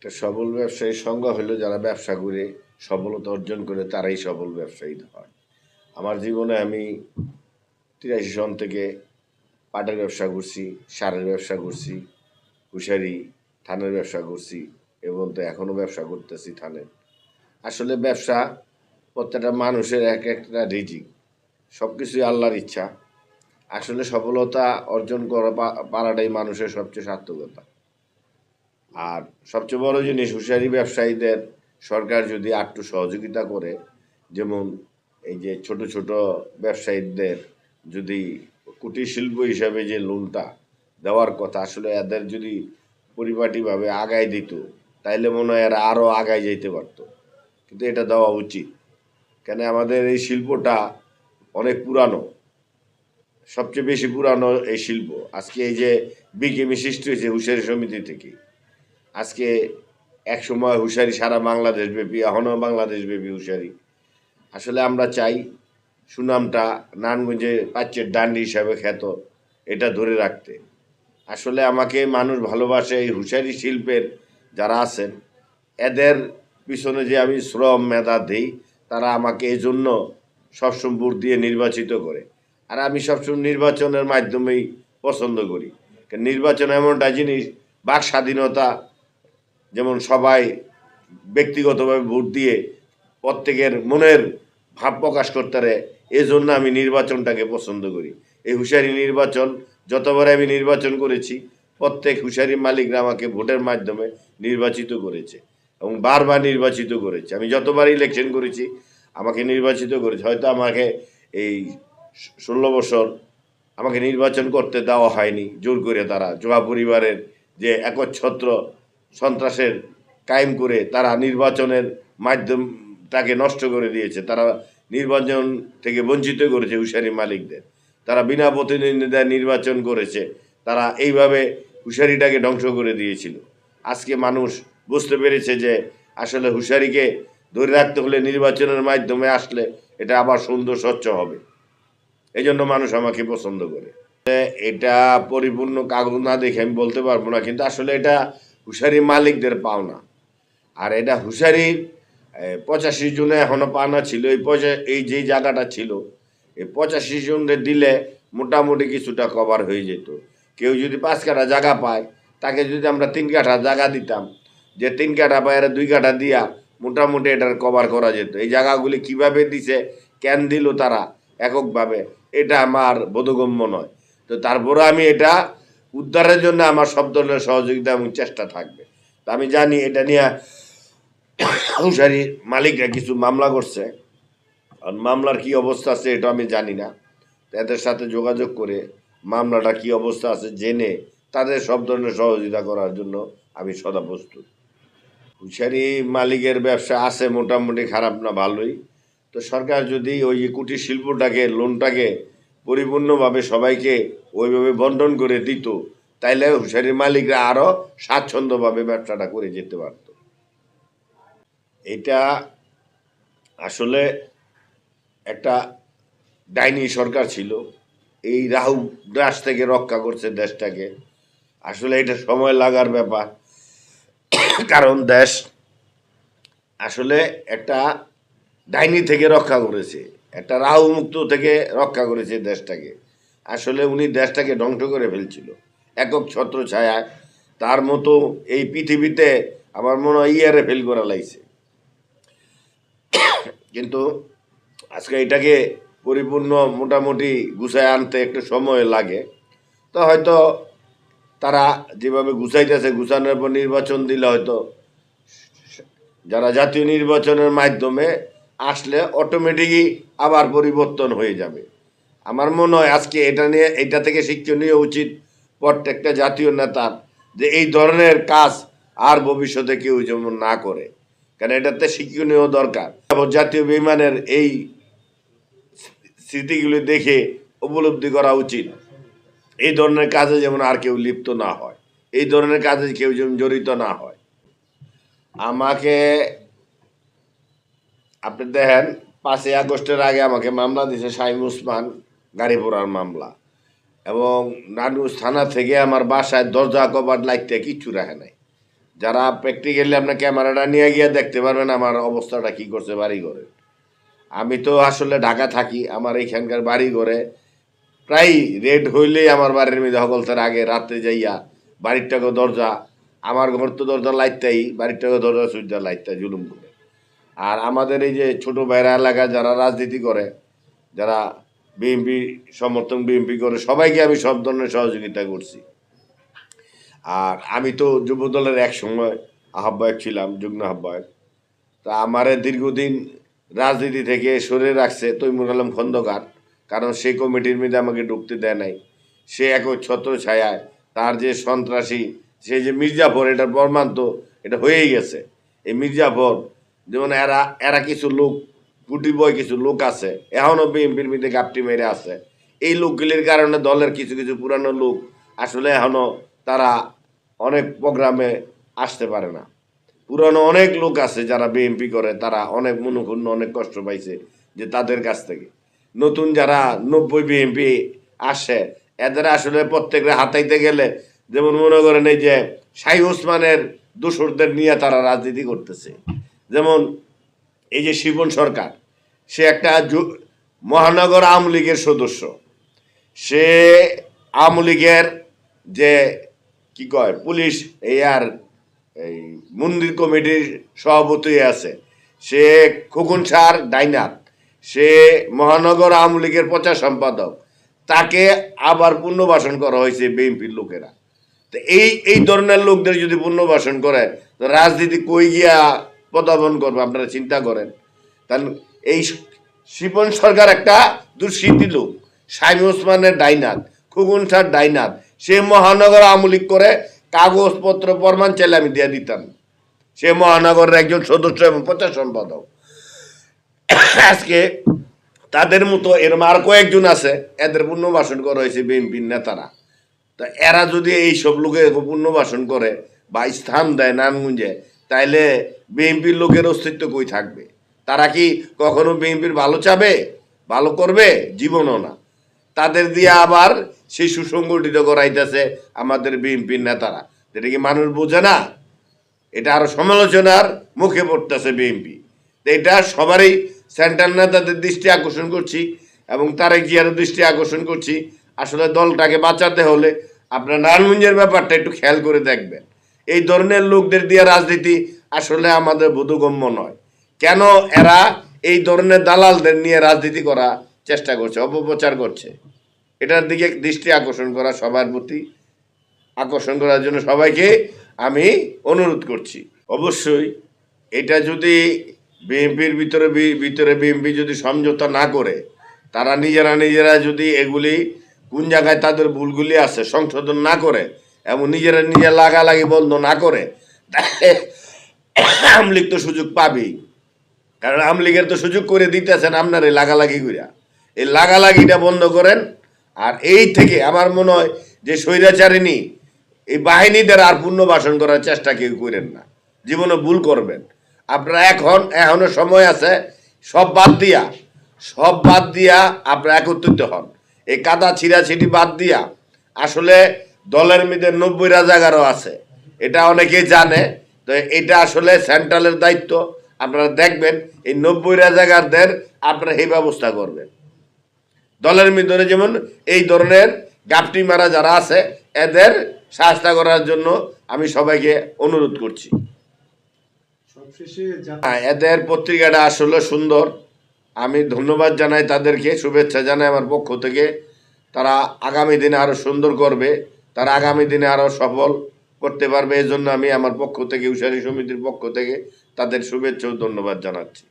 একটা সফল ব্যবসায়ীর সংজ্ঞা হলো যারা ব্যবসা করে সফলতা অর্জন করে তারাই সফল ব্যবসায়ী হয়। আমার জীবনে আমি 83 সন থেকে পাটের ব্যবসা করছি, সারের ব্যবসা করছি, হুঁশিয়ারি ধানের ব্যবসা করছি এবং তো এখনও ব্যবসা করতেছি ধানের। আসলে ব্যবসা প্রত্যেকটা মানুষের এক একটা রিজিক, সব কিছুই আল্লাহর ইচ্ছা। আসলে সফলতা অর্জন করা পারাটাই মানুষের সবচেয়ে সার্থকতা। আর সবচেয়ে বড় জিনিস হুঁশিয়ারি ব্যবসায়ীদের সরকার যদি আরেকটু সহযোগিতা করে, যেমন এই যে ছোট ছোট ব্যবসায়ীদের যদি কুটির শিল্প হিসাবে যে লোনটা দেওয়ার কথা, আসলে এদের যদি পরিপাটিভাবে আগায় দিত তাইলে মনে হয় এরা আরও আগায় যেতে পারতো, কিন্তু এটা দেওয়া উচিত। কেন আমাদের এই শিল্পটা অনেক পুরানো, সবচেয়ে বেশি পুরানো এই শিল্প। আজকে এই যে বিকেমি সৃষ্টি হয়েছে হুঁশিয়ারি সমিতি থেকে। আজকে এক সময় হুঁশিয়ারি সারা বাংলাদেশ ব্যাপী, এখনও বাংলাদেশ ব্যাপী হুঁশিয়ারি। আসলে আমরা চাই সুনামটা নারায়ণগঞ্জে পাচ্ছের ডান্ডি হিসাবে খ্যাত, এটা ধরে রাখতে। আসলে আমাকে মানুষ ভালোবাসে এই হুঁশিয়ারি শিল্পের যারা আছেন, এদের পিছনে যে আমি শ্রম মেধা দিই, তারা আমাকে এই জন্য সবসময় ভোট দিয়ে নির্বাচিত করে। আর আমি সবসময় নির্বাচনের মাধ্যমেই পছন্দ করি। নির্বাচন এমনটা জিনিস, বাক স্বাধীনতা, যেমন সবাই ব্যক্তিগতভাবে ভোট দিয়ে প্রত্যেকের মনের ভাব প্রকাশ করতে পারে, এই জন্য আমি নির্বাচনটাকে পছন্দ করি। এই হুঁশিয়ারি নির্বাচন যতবার আমি নির্বাচন করেছি, প্রত্যেক হুঁশিয়ারি মালিকরা আমাকে ভোটের মাধ্যমে নির্বাচিত করেছে এবং বারবার নির্বাচিত করেছে। আমি যতবার ইলেকশন করেছি আমাকে নির্বাচিত করেছে। হয়তো আমাকে এই 16 বছর আমাকে নির্বাচন করতে দেওয়া হয়নি, জোর করে তারা জোয়া পরিবারের যে একচ্ছত্র সন্ত্রাসের কায়েম করে তারা নির্বাচনের মাধ্যমটাকে নষ্ট করে দিয়েছে। তারা নির্বাচন থেকে বঞ্চিত করেছে হুঁশিয়ারি মালিকদের। তারা বিনা প্রতিদ্বন্দ্বিতায় নির্বাচন করেছে। তারা এইভাবে হুঁশিয়ারিটাকে ধ্বংস করে দিয়েছিল। আজকে মানুষ বুঝতে পেরেছে যে আসলে হুঁশিয়ারিকে ধরে রাখতে হলে নির্বাচনের মাধ্যমে আসলে এটা আবার সুন্দর স্বচ্ছ হবে। এই জন্য মানুষ আমাকে পছন্দ করে। এটা পরিপূর্ণ কাগজ না দেখে আমি বলতে পারবো না, কিন্তু আসলে এটা হুঁশিয়ারি মালিকদের পাওনা। আর এটা হুঁশিয়ারির 85 জনে এখনো পাওনা ছিল। এই যে জায়গাটা ছিল, এই 85 জনকে দিলে মোটামুটি কিছুটা কভার হয়ে যেত। কেউ যদি 5 কাঠা জায়গা পায়, তাকে যদি আমরা 3 কাঠা জায়গা দিতাম, যে 3 কাঠা পায় আর 2 কাঠা দিয়া মোটামুটি এটার কভার করা যেত। এই জায়গাগুলি কিভাবে দিছে, কেন দিল তারা এককভাবে, এটা আমার বোধগম্য নয়। তো তারপরে আমি এটা উদ্ধারের জন্য আমার সব ধরনের সহযোগিতা এবং চেষ্টা থাকবে। তা আমি জানি এটা নিয়ে হুঁশিয়ারি মালিকরা কিছু মামলা করছে, আর মামলার কি অবস্থা আছে এটা আমি জানি না। তাদের সাথে যোগাযোগ করে মামলাটা কি অবস্থা আছে জেনে তাদের সব ধরনের সহযোগিতা করার জন্য আমি সদা প্রস্তুত। হুঁশিয়ারি মালিকের ব্যবসা আছে মোটামুটি, খারাপ না, ভালোই। তো সরকার যদি ওই কুটির শিল্পটাকে, লোনটাকে পরিপূর্ণভাবে সবাইকে ওইভাবে বন্টন করে দিত, তাইলে হুঁশিয়ারি মালিকরা আরও স্বাচ্ছন্দ্যভাবে ব্যবসাটা করে যেতে পারত। এটা আসলে একটা ডাইনি সরকার ছিল, এই রাহু গ্রাস থেকে রক্ষা করছে দেশটাকে। আসলে এটা সময় লাগার ব্যাপার, কারণ দেশ আসলে একটা ডাইনি থেকে রক্ষা করেছে, একটা রাহু মুক্ত থেকে রক্ষা করেছে দেশটাকে। আসলে উনি দেশটাকে ধ্বংস করে ফেলছিল একক ছত্র ছায়ায়। তার মতো এই পৃথিবীতে আমার মনে হয় ইয়ারে ফেল করা লাগছে। কিন্তু আজকে এটাকে পরিপূর্ণ মোটামুটি গুছায় আনতে একটু সময় লাগে। তো হয়তো তারা যেভাবে গুছাইতেছে, গুছানোর পর নির্বাচন দিলে হয়তো যারা জাতীয় নির্বাচনের মাধ্যমে আসলে অটোমেটিকই আবার পরিবর্তন হয়ে যাবে। আমার মনে হয় আজকে এটা থেকে শিক্ষণীয় উচিত প্রত্যেকটা জাতীয় নেতার, যে এই ধরনের কাজ আর ভবিষ্যতে কেউ যেমন না করে। কারণ এটাতে শিক্ষণীয় দরকার। জাতীয় বিমানের এই স্মৃতিগুলি দেখে উপলব্ধি করা উচিত, এই ধরনের কাজে যেমন আর কেউ লিপ্ত না হয়, এই ধরনের কাজে কেউ যেমন জড়িত না হয়। আমাকে আপনি দেখেন 5ই আগস্টের আগে আমাকে মামলা দিয়েছে শাহিম উসমান, গাড়ি পোড়ার মামলা, এবং নানুজ থানা থেকে আমার বাসায় দরজা কবাট লাগতে কিচ্ছু রাখে নাই। যারা প্র্যাকটিক্যালি আপনার ক্যামেরাটা নিয়ে গিয়ে দেখতে পারবেন আমার অবস্থাটা কি করছে বাড়ি ঘরে। আমি তো আসলে ঢাকা থাকি, আমার এইখানকার বাড়ি ঘরে প্রায় রেড হইলেই আমার বাড়ির মধ্যে হকলতার আগে রাত্রে যাইয়া বাড়িরটাকে দরজা, আমার ঘর তো দরজা লাইতাই, বাড়িরটাকে দরজা সুইজা লাইতা জুলুম করে। আর আমাদের এই যে ছোট ভাইরা এলাকায় যারা রাজনীতি করে, যারা বিএনপি সমর্থন বিএনপি করে, সবাইকে আমি সব ধরনের সহযোগিতা করছি। আর আমি তো যুব দলের এক সময় আহ্বায়ক ছিলাম, যুগ্ম আহ্বায়ক। তা আমারে দীর্ঘদিন রাজনীতি থেকে সরে রাখছে তৈমুর আলম খন্দকার, কারণ সেই কমিটির মধ্যে আমাকে ঢুকতে দেয় নাই। সে এক ছত্র ছায়ায় তার যে সন্ত্রাসী, সে যে মির্জাফর, এটার প্রমাণ তো এটা হয়েই গেছে। এই মির্জাফর যেমন এরা এরা কিছু লোক, গুটি বয় কিছু লোক আছে এখনও বিএনপির মধ্যে গাপটি মেরে আছে। এই লোকগুলির কারণে দলের কিছু কিছু পুরানো লোক আসলে এখনও তারা অনেক প্রোগ্রামে আসতে পারে না। পুরানো অনেক লোক আছে যারা বিএনপি করে, তারা অনেক মনোক্ষুণ্ণ, অনেক কষ্ট পাইছে যে তাদের কাছ থেকে। নতুন যারা 90 বিএনপি আসে, এদের আসলে প্রত্যেকটা হাতাইতে গেলে, যেমন মনে করেন এই যে শাহী ওসমানের দোসরদের নিয়ে তারা রাজনীতি করতেছে। যেমন এই যে শিবন সরকার, সে একটা মহানগর আওয়ামী লীগের সদস্য। সে আওয়ামী লীগের যে কি কয় পুলিশ এই মন্দির কমিটির সভাপতি আছে। সে খোকন সার ডাইনার, সে মহানগর আওয়ামী লীগের প্রচার সম্পাদক। তাকে আবার পুনর্বাসন করা হয়েছে বিএনপির লোকেরা। তো এই ধরনের লোকদের যদি পুনর্বাসন করে, তো রাজনীতি কই গিয়া পদাবন করবে আপনারা চিন্তা করেন। কারণ এই শিপন সরকার একটা দুষ্কৃতী লোক, শামী ওসমানের ডাইনার, খোকন সার ডাইনার। সে মহানগর আওয়ামী লীগ করে, কাগজপত্র প্রমাণ চাইলে আমি দিয়ে দিতাম। সে মহানগরের একজন সদস্য এবং প্রচার সম্পাদক। আজকে তাদের মতো এরম আর কয়েকজন আছে, এদের পুনর্বাসন করা হয়েছে বিএনপির নেতারা। তা এরা যদি এইসব লোকের পুনর্বাসন করে বা স্থান দেয় নারায়ণগঞ্জে, তাইলে বিএনপির লোকের অস্তিত্ব কই থাকবে? তারা কি কখনো বিএনপির ভালো চাবে, ভালো করবে? জীবনও না। তাদের দিয়ে আবার সেই সুসংগঠিত করাইতেছে আমাদের বিএনপির নেতারা। এটা কি মানুষ বোঝে না? এটা আরো সমালোচনার মুখে পড়তেছে বিএনপি। এটা সবারই সেন্ট্রাল নেতাদের দৃষ্টি আকর্ষণ করছি এবং তারেক জিয়ার দৃষ্টি আকর্ষণ করছি। আসলে দলটাকে বাঁচাতে হলে আপনার নারায়ণগঞ্জের ব্যাপারটা একটু খেয়াল করে দেখবেন। এই ধরনের লোকদের দিয়ে রাজনীতি আসলে আমাদের বোধগম্য নয়। কেন এরা এই ধরনের দালালদের নিয়ে রাজনীতি করা চেষ্টা করছে, অপপ্রচার করছে? এটার দিকে দৃষ্টি আকর্ষণ করা, সবার প্রতি আকর্ষণ করার জন্য সবাইকে আমি অনুরোধ করছি। অবশ্যই এটা যদি বিএনপির ভিতরে বিএনপি যদি সমঝোতা না করে, তারা নিজেরা যদি এগুলি কোন জায়গায় তাদের ভুলগুলি আছে সংশোধন না করে এবং নিজে লাগালাগি বন্ধ না করে, আওয়ামী লীগ তো সুযোগ পাবেই। কারণ আওয়ামী লীগের তো সুযোগ করে দিতেছেন আপনার এই লাগালাগি কইরা। এই লাগালাগিটা বন্ধ করেন। আর এই থেকে আমার মনে হয় যে স্বৈরাচারিণী এই বাহিনীদের আর পুনর্বাসন করার চেষ্টা কেউ করেন না, জীবনে ভুল করবেন। আপনারা এখনো সময় আছে, সব বাদ দিয়া আপনারা একত্রিত হন। এই কাদা ছিঁড়াছিঁড়ি বাদ দিয়া, আসলে দলের মধ্যে 90 রাজাকারও আছে, এটা অনেকেই জানে। তো এটা আসলে সেন্ট্রালের দায়িত্ব। আপনারা দেখবেন এই 90 রাজাকারদের আপনারা এই ব্যবস্থা করবেন। দলের ভিতরে যেমন এই ধরনের গাপটি মারা যারা আছে, এদের শাস্তি করার জন্য আমি সবাইকে অনুরোধ করছি। এদের পত্রিকাটা আসলে সুন্দর, আমি ধন্যবাদ জানাই তাদেরকে, শুভেচ্ছা জানাই আমার পক্ষ থেকে। তারা আগামী দিনে আরো সুন্দর করবে, তারা আগামী দিনে আরো সফল করতে পারবে। এই জন্য আমি আমার পক্ষ থেকে, উসারি সমিতির পক্ষ থেকে তাদের শুভেচ্ছা ও ধন্যবাদ জানাচ্ছি।